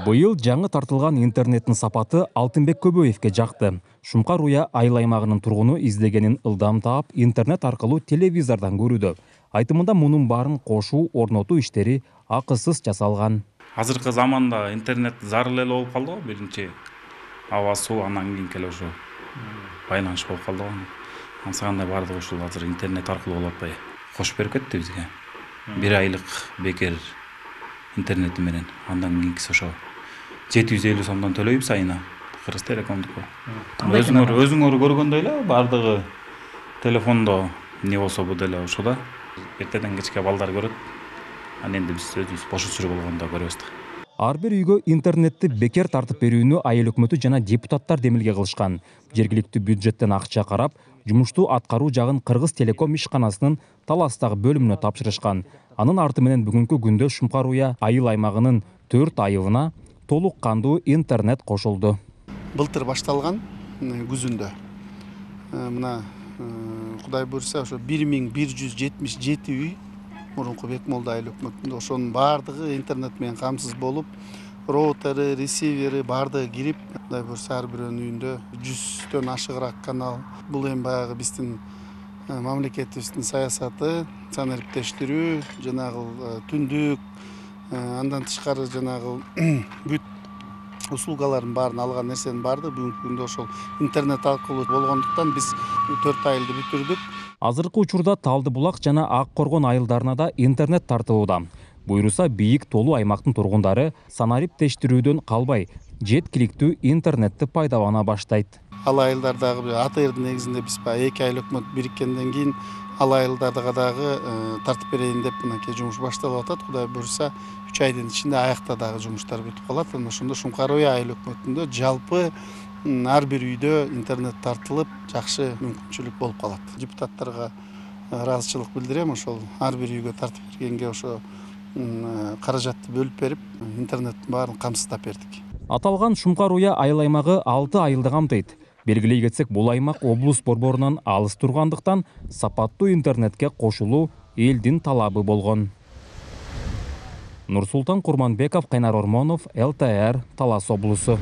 Быйыл жаңы тартылған интернеттің сапаты Алтынбек Көбөевке жақты. Шумкар Уя айыл аймағының тұрғыны издегенін ылдам таап, интернет арқылы телевизордан көрүдү. Айтымында мунун барын кошу, орнотуу иштери акысыз жасалган. Азыркы заманда интернет зарыл эле болуп калды го, биринчи аба суу, андан кийин келе ошо байланыш болуп калды го. Ансагандай баардыгы ушул азыр интернет аркылуу болуп атпайбы? Кошуп берип кетти бизге. 1 айлык бекер интернети менен. Андан кийинкиси ошо 750 сомдон төлөйбүз айына. Кыргыз Телекомдуку. Өзүңөр көргөндөй эле баардыгы телефондо не болсо бу деле ошо эртеден кечке балдар көрөт. Анан энди биз өзүбүз бош учур болгондо көрөбүз. Ар бир үйгө интернетти бекер тартып берүүнү айыл өкмөтү жана депутаттар демилге кылышкан. Жергиликтүү бюджеттен акча карап, жумушту аткаруу жагын Кыргыз Телеком ишканасынын Таластагы бөлүмүнө тапшырышкан. Анын арты менен бүгүнкү күндө Шумкар Уя айыл аймагынын 4 айылына толук кандуу интернет кошулду. Былтыр башталган күзүндө. Мына Кудай буйрса ошо 1177 үй мурунку Бекмолда айыл өкмөтүндө ошонун баардыгы интернет менен камсыз болуп, роутери, ресивери баардыгы кирип, Кудай буйрса ар бирөөнүн үйүндө 100төн ашыгыраак канал. Бул эми баягы биздин мамлекетибиздин саясаты, санариптештирүү, жанагы түндүк, андан тышкары жанагы бүт услугаларын баарын алган нерсенин баардыгы бүгүнкү күндө ошол интернет аркылуу болгондуктан биз 4 айылды бүтүрдүк. Азыркы учурда Талды Булак жана Ак Коргон айылдарына да интернет тартылууда. Буйруса бийик толуу аймактын тургундары санариптештирүүдөн калбай, жеткиликтүү интернетти пайдалана баштайт. Ал айылдардагы АТРдын негизинде биз 2 айыл өкмөт бириккенден кийин ал айылдардагы тартып берейин деп мынакей жумуш башталып атат. Кудай буйрса 3 айдын ичинде аякта дагы жумуштар бүтүп калат. Анан ошондо Шумкар Уя айыл өкмөтүндө жалпы ар бир үйдө интернет тартылып, жакшы мүмкүнчүлүк болуп калат. Депутаттарга ыраазычылык билдирем, ошол ар бир үйгө тартып бергенге ошо каражатты бөлүп берип, интернеттин баарын камсыздап бердик. Аталган Шумкар Уя айыл аймагы 6 айылды камтыйт. Белгилей кетсек, бул аймак облус борборунан алыс тургандыктан сапаттуу интернетке кошулуу элдин талабы болгон. Нурсултан Курманбеков, Кайнар Ормонов, ЛТР, Талас облусу.